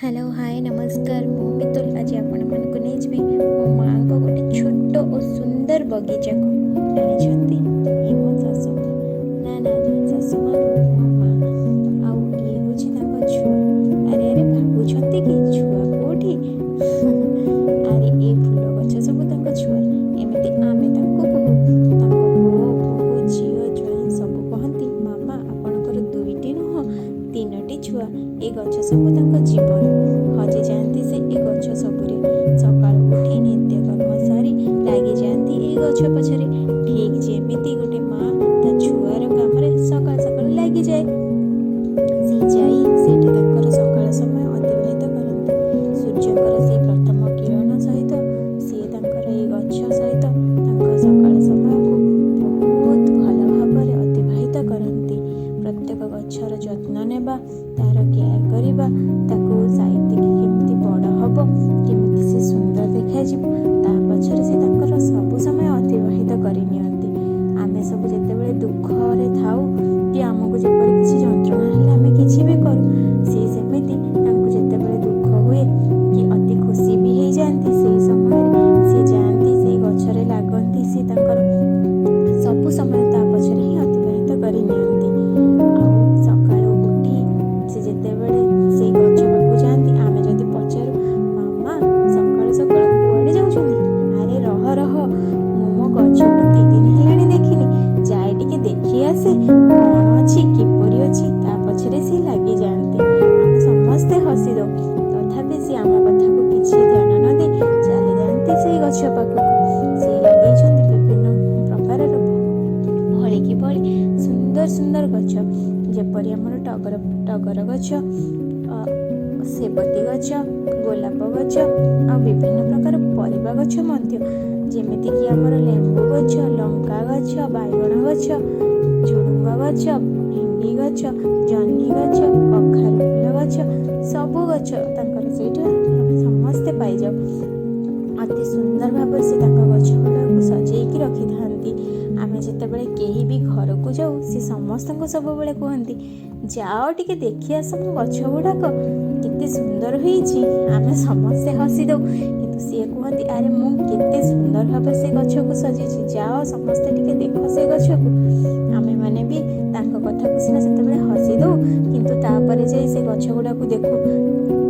hello hi नमस्कार मु मितुल आज आपण मानक नहीं जी मो माँ को गोटे छोट और सुंदर बगीचा को जानी ये मो सासू माँ ना ना ना सासू माँ मो माँ आउ ये हूँ छुआ अरे अरे भावुंट कि छुआ कौटी अरे ये फूल गछ सब छुआ एमती आमे कहू पुओ बोहू झील ज्वाई सब कहती मामा आपणकर दुईटी नुह तीनोटी छुआ ए गछ सब जीवन हजि जाती से ए गछ सबुरे सका उठी नित्यकर्म सारी लगी जाती ए गछ पछरे ठीक जेमिति गोटे माँ ता छुआर काम सकाल सकाल लगी जाए सी जाई सेठी ताकर सकाल समय अतिबाहित करती सूर्यकर से प्रथम किरण सहित सी ताकर ए गछ सहित सकाल समय को बहुत भल भाव अतिबाहित करती प्रत्येक गछर जत्न नेबा तार केयर करवा ताको साइड केमती बड़ हम केमती से सुंदर देखा पछरे से सब समय अतिबाहित करनी आमे सब जिते दुखरे थाऊ कि आमको जपर किसी जंत्रणा हेल्ले आमे किसी भी करूँ सी सेमती जिते दुख हुए कि अति खुशी भी हो जाती से समय सी जाती से गचरे लगती सी सब समय ता पछरे ही अतिबाहित करनी सकाळु उठी से जितेबले से गछ पाखु जाती आमे जदि पचारू मामा सकाळु सकाळु कुआडे जाउछन्ती अरे रह रह मो गछ को 3 दिन हेलाणी देखिनी जाए टिके देखी आसे कौन अच्छी किपरि अच्छी ता पछरे से लगी जाती आमे समस्ते हसी दो तथापि से आम कथा को किछि ध्यान न दे चली जाती से गछ पाखु से लगे विभिन्न प्रकार भली कि भली सुंदर सुंदर गछ जेपरि आमर टगर गछ सेबती गछ गोलाप गछ आ विभिन्न प्रकार परिबा गछ जेमिति कि आमर लेंबू गछ लंका गछ बाइगण गछ झुडुंग गछ भेंडी गछ जन्नी गछ कखारू फूल गछ सबु गछ तांकर सेठा समस्ते पाई जाऊ अति सुंदर भाव से गछ गुड़ाक सजेकी रखी था आमे जितेबाला केही भी घर को जाऊ सी समस्त सब बेले कहती जाओ टिके देखी आस मो गछ गुड़ाक केते सुंदर होईची आमे समस्ते हसी दो किंतु सी कहती अरे मु केते सुंदर भाव से गछ को सजेची जाओ समस्ते टिके देखो से गछ को आमे माने भी तांको कथा को सिना सेतेबेले हसी दो किंतु तापरे जाई से गछ गुड़ाक देखू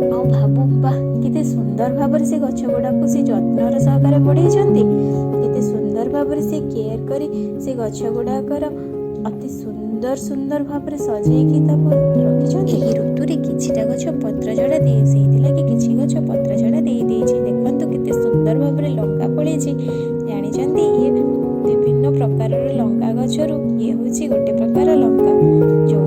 आ भाबू बा केते सुंदर भाव से गछ गुड़ाक से जत्नर सहकारे बढ़ेइछन्ती केते सुंदर भाव से केयर करी से गछ गुड़ाकर अति सुंदर सुंदर भाव सजेकी रखी ऋतु किछिटा गछ पत्र झड़ा दिए से किछि गछ पत्र झड़ा दे देखंतु केते सुंदर भाव लंका फळेछि जानिछन्ती ये विभिन्न प्रकार लंका गछरु ये होछि गोटे प्रकार लंका जो